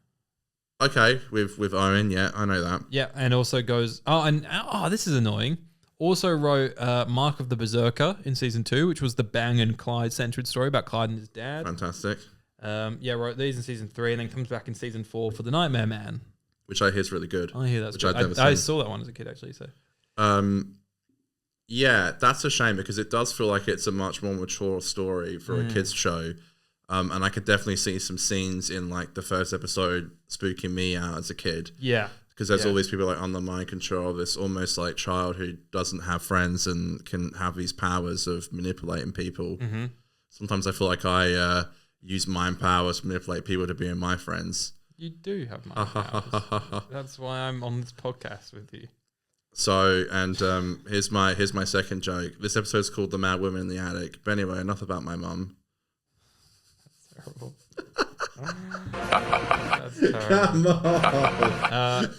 Okay, with Owen, yeah, I know that. Yeah, and also goes this is annoying. Also wrote Mark of the Berserker in season 2, which was the Bang and Clyde centered story about Clyde and his dad. Fantastic. Wrote these in season 3 and then comes back in season 4 for The Nightmare Man, which I hear is really good. I hear that's which good. I'd never I seen. saw that one as a kid actually. So yeah, that's a shame because it does feel like it's a much more mature story for a kids show. And I could definitely see some scenes in like the first episode spooking me out as a kid. Yeah. Because there's all these people like under mind control, this almost like child who doesn't have friends and can have these powers of manipulating people. Mm-hmm. Sometimes I feel like I use mind powers to manipulate people to be in my friends. You do have mind powers. That's why I'm on this podcast with you. So, and here's my second joke. This episode's called The Mad Woman in the Attic. But anyway, enough about my mum. Terrible. That's terrible. Come on.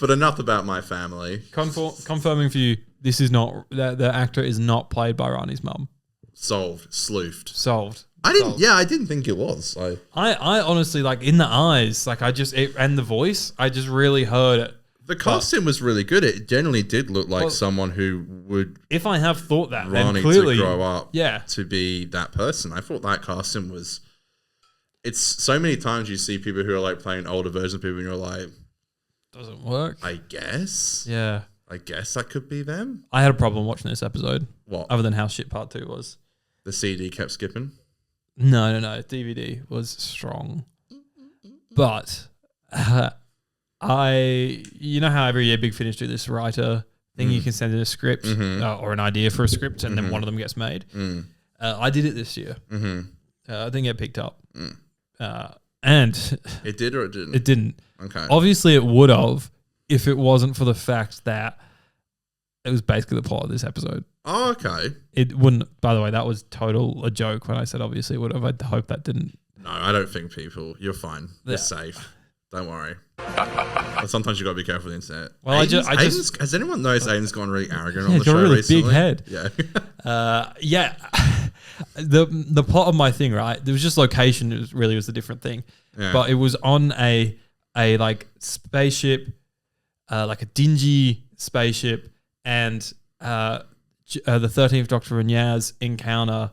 But enough about my family. Confirming for you, this is not the actor is not played by Ronnie's mum. Solved. I didn't think it was. I honestly, like, in the eyes, like, and the voice, I just really heard it. The casting was really good. It generally did look like someone who would. If I have thought that, then Ronnie clearly to grow up, yeah, to be that person. I thought that casting was. It's so many times you see people who are like playing older versions of people, and you're like, doesn't work. I guess. Yeah. I guess that could be them. I had a problem watching this episode. What? Other than how shit part 2 was. The CD kept skipping. No. DVD was strong, but you know how every year Big Finish do this writer thing, you can send in a script or an idea for a script, and then one of them gets made. I did it this year. I didn't get picked up, and it did or it didn't. It didn't. Okay. Obviously, it would have if it wasn't for the fact that it was basically the plot of this episode. Oh, okay. It wouldn't. By the way, that was total a joke when I said obviously it would have. I hope that didn't. No, I don't think people. You're fine. You're safe. Don't worry. But sometimes you got to be careful with the internet. Well, Aiden's, has anyone noticed Aiden's gone really arrogant on the he's got show a really recently? big head. Yeah. Yeah. The plot of my thing, right? There was just location. Was the different thing, but it was on a like spaceship, like a dingy spaceship, and the 13th Doctor and Yaz encounter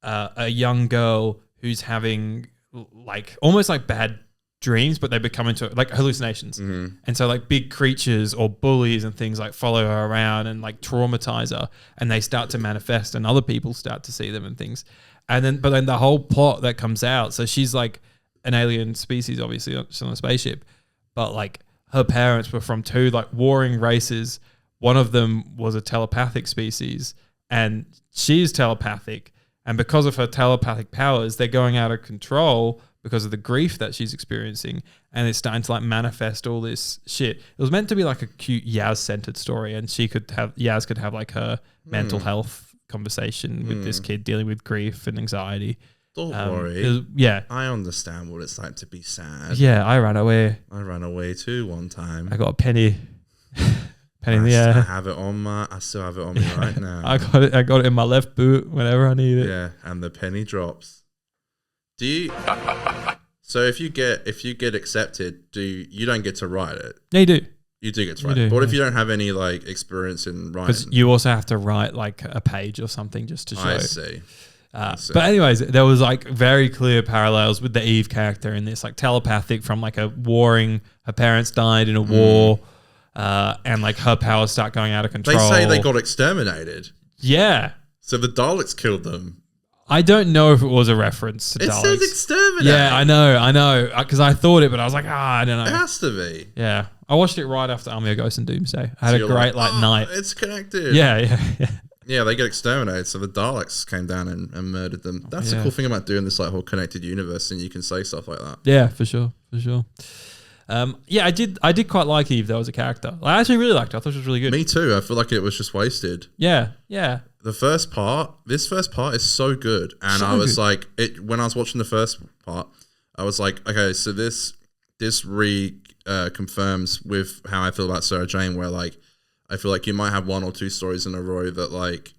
a young girl who's having like almost like bad dreams, but they become into like hallucinations. And so like big creatures or bullies and things like follow her around and like traumatize her, and they start to manifest and other people start to see them and things. And then, but then the whole plot that comes out, so she's like an alien species, obviously she's on a spaceship, but like her parents were from 2 like warring races. One of them was a telepathic species, and she's telepathic. And because of her telepathic powers, they're going out of control because of the grief that she's experiencing, and it's starting to like manifest all this shit. It was meant to be like a cute Yaz-centered story, and Yaz could have like her mental health conversation with this kid dealing with grief and anxiety. Don't worry. Yeah. I understand what it's like to be sad. Yeah, I ran away. I ran away too one time. I got a penny. Penny in the air. I still have it on me right now. I got it in my left boot whenever I need it. Yeah, and the penny drops. Do you? So if you get accepted, you don't get to write it? Yeah, you do. You do get to write it. But what if you don't have any like experience in writing? Because you also have to write like a page or something just to show. I see. But anyways, there was like very clear parallels with the Eve character in this, like telepathic from like a warring. Her parents died in a war, and like her powers start going out of control. They say they got exterminated. Yeah. So the Daleks killed them. I don't know if it was a reference to Daleks. It says exterminated. Yeah, I know. Because I thought it, but I was like, I don't know. It has to be. Yeah. I watched it right after Army of Ghosts and Doomsday. I had a great night. It's connected. Yeah. Yeah, they get exterminated. So the Daleks came down and murdered them. That's the cool thing about doing this like whole connected universe, and you can say stuff like that. Yeah, for sure. Yeah, I did quite like Eve though as a character. I actually really liked her. I thought she was really good. Me too. I feel like it was just wasted. Yeah. This first part is so good. And So I was good. like, when I was watching the first part, I was like, okay, so this confirms with how I feel about Sarah Jane, where like, I feel like you might have 1 or 2 stories in a row that like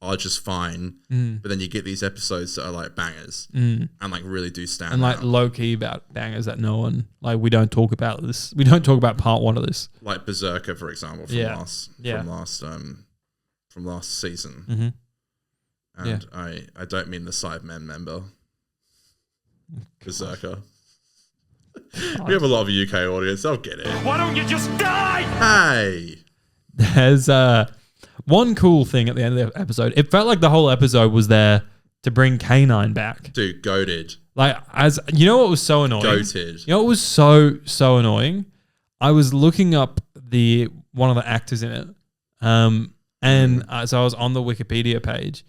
are just fine, but then you get these episodes that are like bangers and like really do stand and like out. low key about bangers that no one like. We don't talk about this. We don't talk about part 1 of this. Like Berserker, for example, from last season. And I don't mean the Cybermen member. Berserker. We have a lot of UK audience. They'll get it. Why don't you just die? Hey. There's one cool thing at the end of the episode. It felt like the whole episode was there to bring K9 back. Dude, goated. Like, as you know what was so annoying? Goated. You know what was so annoying? I was looking up one of the actors in it. So I was on the Wikipedia page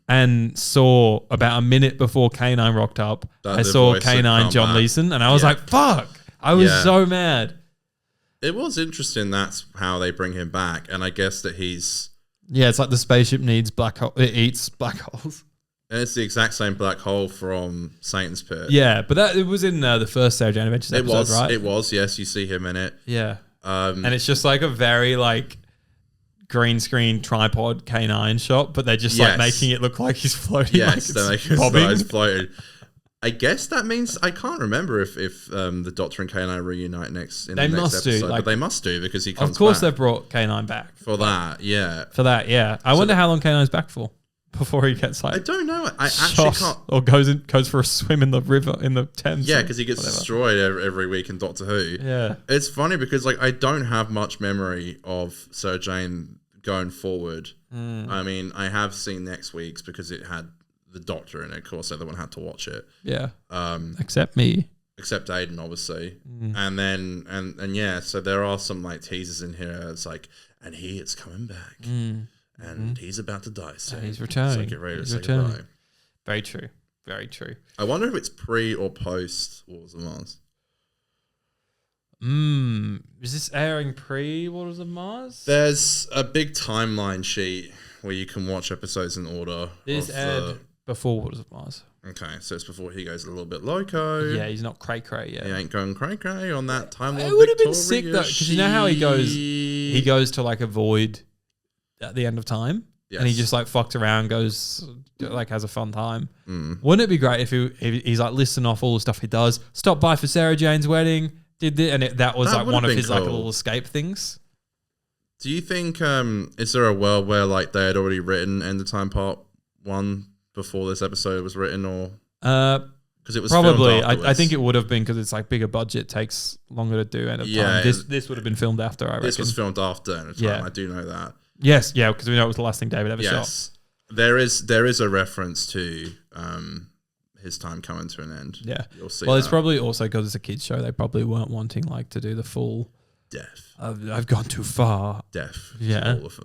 and saw about a minute before K9 rocked up, I saw K9 John Leeson, and I was like, fuck. I was so mad. It was interesting that's how they bring him back, and I guess that he's... Yeah, it's like the spaceship needs black hole. It eats black holes. And it's the exact same black hole from Satan's Pit. Yeah, but it was in the first Sarah Jane Adventures episode, right? It was, yes. You see him in it. Yeah. And it's just like a very like green screen tripod canine shot, but they're just like making it look like he's floating. Yes, like they're making it he's floating. I guess that means I can't remember if the Doctor and K9 reunite next in the next episode, but they must do because he comes. Of course, back. they've brought K9 back for that. Yeah, for that. Yeah, I wonder how long K9's back for before he gets like. I don't know. I actually can't. Or goes for a swim in the river in the Thames. Yeah, because he gets destroyed every week in Doctor Who. Yeah, it's funny because like I don't have much memory of Sarah Jane going forward. I mean, I have seen next week's because it had the Doctor in it. Of course, everyone had to watch it. Yeah. Except me. Except Aiden, obviously. And then and yeah, so there are some like teasers in here. It's like, and it's coming back. And he's about to die soon. And he's returning. So get ready to say goodbye. Very true. Very true. I wonder if it's pre or post Wars of Mars. Is this airing pre Waters of Mars? There's a big timeline sheet where you can watch episodes in order. This aired before Waters of Mars. Okay, so it's before he goes a little bit loco. Yeah, he's not cray yet. He ain't going cray on that timeline. It would have been sick though, because you know how he goes. He goes to like a void at the end of time, and he just like fucks around, goes like has a fun time. Wouldn't it be great if he's like listing off all the stuff he does? Stop by for Sarah Jane's wedding. Did this, and that was like one of his like little escape things. Do you think is there a world where like they had already written End of Time Part 1 before this episode was written, or because it was probably I think it would have been because it's like bigger budget, takes longer to do End of Time. This would have been filmed after. I reckon this was filmed after End of Time. Yeah. I do know that. Yes, yeah, because we know it was the last thing David ever shot. There is a reference to his time coming to an end. Yeah, you'll see. Well, it's probably also because it's a kids show. They probably weren't wanting like to do the full death. I've gone too far. Death. Yeah, all of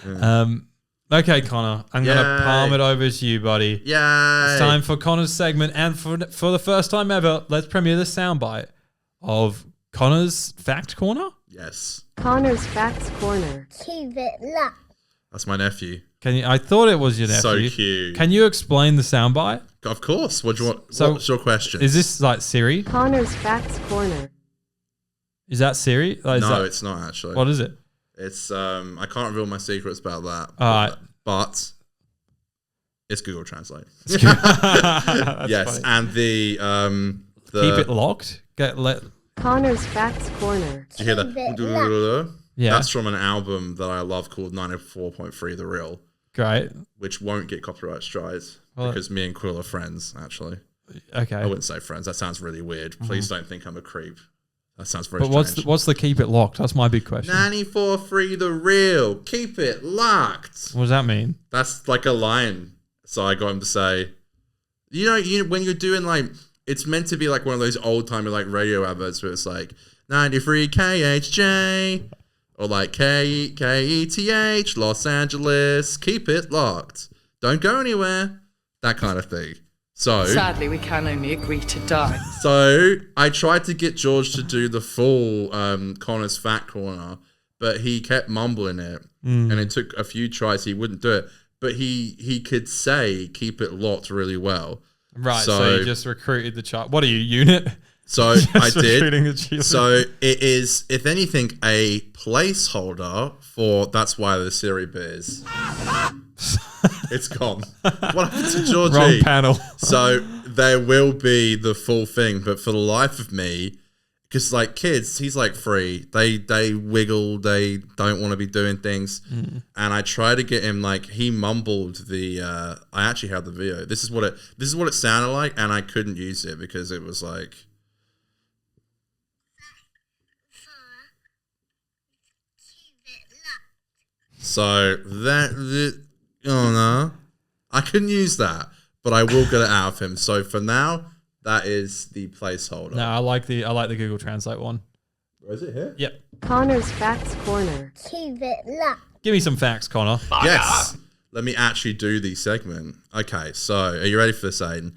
them. Okay, Connor, I'm gonna palm it over to you, buddy. Yeah, it's time for Connor's segment, and for the first time ever, let's premiere the soundbite of Connor's Fact Corner. Yes, Connor's Facts Corner. Keep it locked. That's my nephew. I thought it was your nephew. So cute. Can you explain the soundbite? Of course. What do you want? So, what's your question? Is this like Siri? Connor's Facts Corner. Is that Siri? No, it's not actually. What is it? It's I can't reveal my secrets about that. All right. But it's Google Translate. Yes, funny. And the keep it locked. Connor's Facts Corner. Did you hear that? Yeah. That's from an album that I love called 94.3 The Real. Great. Which won't get copyright strikes because me and Quill are friends, actually. Okay. I wouldn't say friends. That sounds really weird. Please don't think I'm a creep. That sounds very strange. But what's the keep it locked? That's my big question. 94.3 The Real. Keep it locked. What does that mean? That's like a line. So I got him to say, you know, when you're doing like, it's meant to be like one of those old timey like radio adverts where it's like 93 KHJ. Or like KETH, Los Angeles, keep it locked. Don't go anywhere. That kind of thing. So sadly, we can only agree to die. So I tried to get George to do the full Connor's Fact Corner, but he kept mumbling it. And it took a few tries. He wouldn't do it. But he could say keep it locked really well. Right, so you just recruited the child. What are you, unit? So I did. So it is, if anything, a placeholder for that's why the Siri beers. It's gone. What happened to Georgie? Wrong panel. So there will be the full thing, but for the life of me, because like kids, he's like 3. They wiggle. They don't want to be doing things. And I try to get him like he mumbled the. I actually have the video. This is what it sounded like, and I couldn't use it because it was like. So oh no, I couldn't use that, but I will get it out of him. So for now, that is the placeholder. No, I like the Google Translate one. Where is it here? Yep. Connor's Facts Corner. Keep it locked. Give me some facts, Connor. Yes. Let me actually do the segment. Okay, so are you ready for this, Aiden?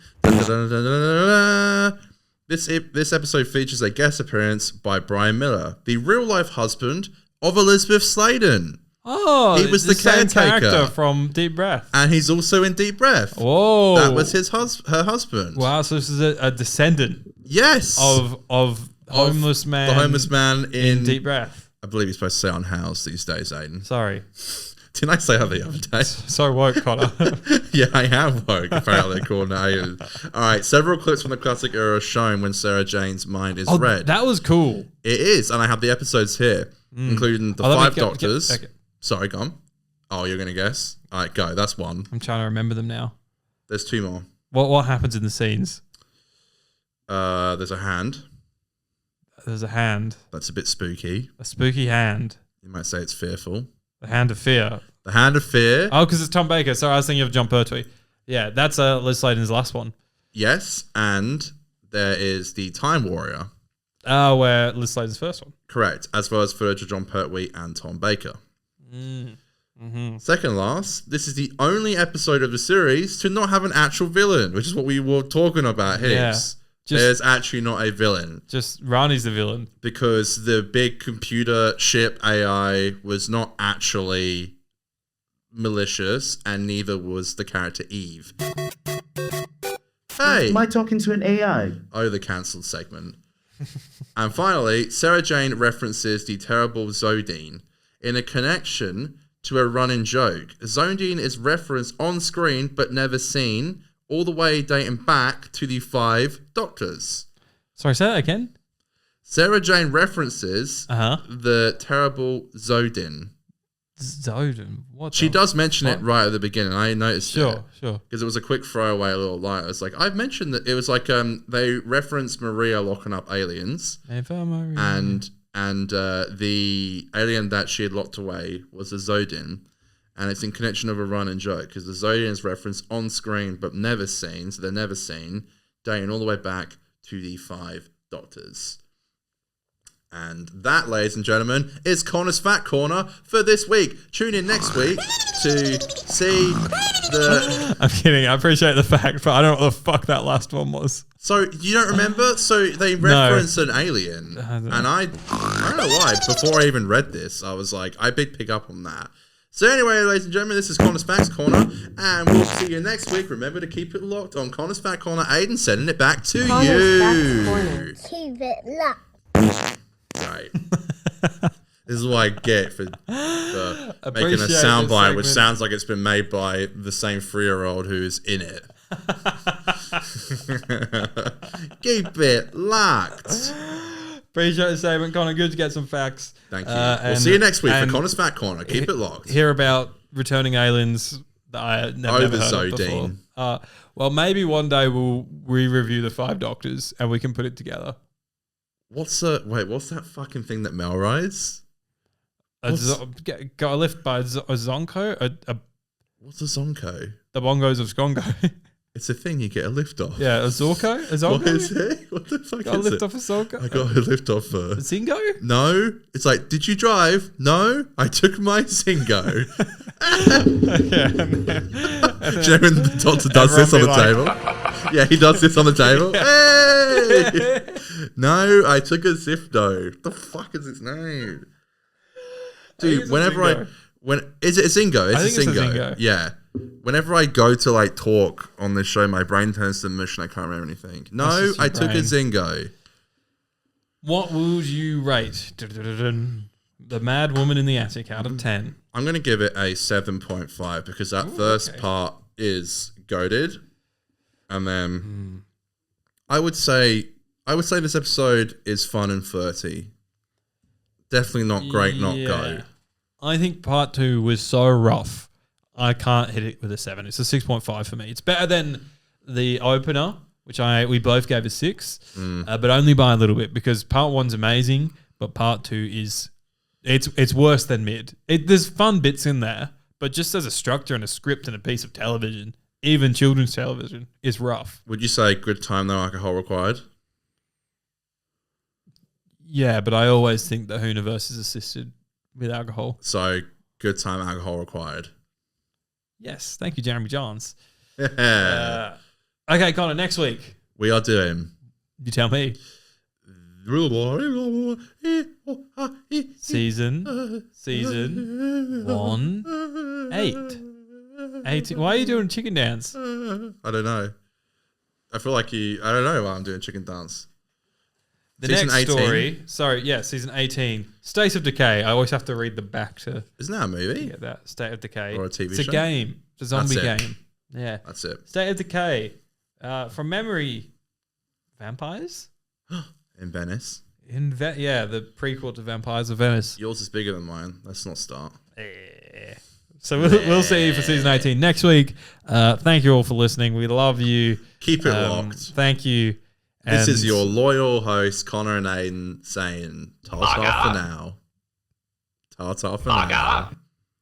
This episode features a guest appearance by Brian Miller, the real life husband of Elizabeth Sladen. Oh, he was the same caretaker character from Deep Breath, and he's also in Deep Breath. Whoa, that was her husband. Wow, so this is a descendant. Yes, of homeless man. The homeless man in Deep Breath. I believe you're supposed to say unhoused these days, Aiden. Sorry. Didn't I say that the other day? So woke, Connor. Yeah, I am woke, apparently, according to Aiden. All right, several clips from the classic era are shown when Sarah Jane's mind is read. That was cool. It is, and I have the episodes here, including the 5 doctors. Okay. Sorry, go on. Oh, you're going to guess? All right, go. That's one. I'm trying to remember them now. There's 2 more. What happens in the scenes? There's a hand. There's a hand. That's a bit spooky. A spooky hand. You might say it's fearful. The hand of fear. The hand of fear. Oh, because it's Tom Baker. Sorry, I was thinking of John Pertwee. Yeah, that's Liz Sladen's last one. Yes, and there is the Time Warrior. Oh, where Liz Sladen's first one. Correct, as well as footage of John Pertwee and Tom Baker. Second last, this is the only episode of the series to not have an actual villain, which is what we were talking about here. Yeah. There's actually not a villain. Just Rani's the villain. Because the big computer ship AI was not actually malicious, and neither was the character Eve. Hey! Am I talking to an AI? Oh, the cancelled segment. And finally, Sarah Jane references the terrible Zodine in a connection to a running joke. Zodine is referenced on screen but never seen, all the way dating back to the 5 Doctors. Sorry, say that again? Sarah Jane references the terrible Zodine. Zodin? What? She does mention it right at the beginning. I noticed it. Sure. Because it was a quick throwaway little line. It was like, I've mentioned that it was like they referenced Maria locking up aliens. Eva Maria. And the alien that she had locked away was a Zodin. And it's in connection of a running joke because the Zodin is referenced on screen but never seen. So they're never seen, dating all the way back to the 5 Doctors. And that, ladies and gentlemen, is Connor's Fact Corner for this week. Tune in next week to see the... I'm kidding. I appreciate the fact, but I don't know what the fuck that last one was. So, you don't remember? So, they reference an alien. And I don't know why. Before I even read this, I was like, I did pick up on that. So anyway, ladies and gentlemen, this is Connor's Facts Corner, and we'll see you next week. Remember to keep it locked on Connor's Fact Corner. Aiden, sending it back to Connor's you. Facts Corner. Keep it locked. Right. This is what I get for making a Appreciate soundbite, this which segment. sounds like it's been made by the same 3-year-old who's in it. Keep it locked. Appreciate the segment, Connor. Good to get some facts. Thank you. We'll see you next week for Connor's Fact Corner. Keep it locked. Hear about returning aliens that I never heard of before. Zodine. Well, maybe one day we'll re-review the 5 Doctors and we can put it together. What's that fucking thing that Mel rides? Got a lift by a Zonko? What's a Zonko? The bongos of Skongo. It's a thing you get a lift off. Yeah, a Zorko? A Zonko? What is it? What the fuck Got a is lift it? off a Zonko? I got a lift off A Zingo? No. It's like, did you drive? No. I took my Zingo. Do you know when the doctor does this on the table? Yeah, he does this on the table. Hey! No, I took a Zifto. What the fuck is its name? Dude, is it a Zingo? I think it's a Zingo. Yeah. Whenever I go to like talk on this show, my brain turns to mush and I can't remember anything. No, I took a Zingo. What would you rate The Mad Woman in the Attic out of 10? I'm going to give it a 7.5 because that first part is goated. And then I would say this episode is fun and flirty. Definitely not great, not go. I think part 2 was so rough. I can't hit it with a 7. It's a 6.5 for me. It's better than the opener, which we both gave a 6, but only by a little bit because part 1's amazing, but part 2 is it's worse than mid. There's fun bits in there, but just as a structure and a script and a piece of television, even children's television, is rough. Would you say good time, no alcohol required? Yeah, but I always think that Hooniverse is assisted with alcohol. So good time, alcohol required. Yes, thank you, Jeremy Johns. Yeah. Okay, Connor, next week. We are doing... You tell me. Season 1, 8. 18. Why are you doing chicken dance? I don't know. I feel like I don't know why I'm doing chicken dance. The Season next 18? story. Sorry, yeah, season 18. State of Decay. I always have to read the back to Isn't that a movie? get that. State of Decay. Or a TV It's show? a game. It's a zombie That's it. game. Yeah. That's it. State of Decay. From memory, vampires? In Venice. Yeah, the prequel to Vampires of Venice. Yours is bigger than mine. Let's not start. So we'll see you for season 18 next week. Thank you all for listening. We love you. Keep it locked. Thank you. This And is your loyal host, Connor and Aiden, saying ta-ta for now. Ta-ta for now.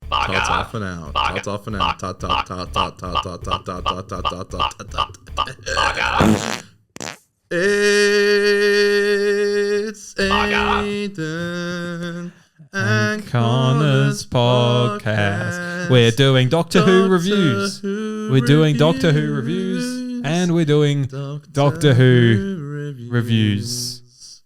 Ta-ta for now. Ta-ta for now. Ta-ta-ta-ta-ta-ta-ta-ta-ta-ta-ta-ta-ta. It's Aiden and Connor's podcast. We're doing Doctor Who reviews. We're doing Doctor Who reviews. And we're doing Doctor Who reviews.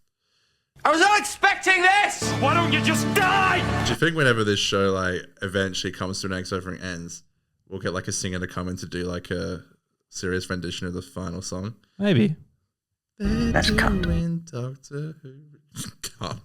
I was not expecting this! Why don't you just die? Do you think whenever this show like eventually comes to an end, so everything ends, we'll get like a singer to come in to do like a serious rendition of the final song? Maybe. Let's cut. Doctor Who. Cut.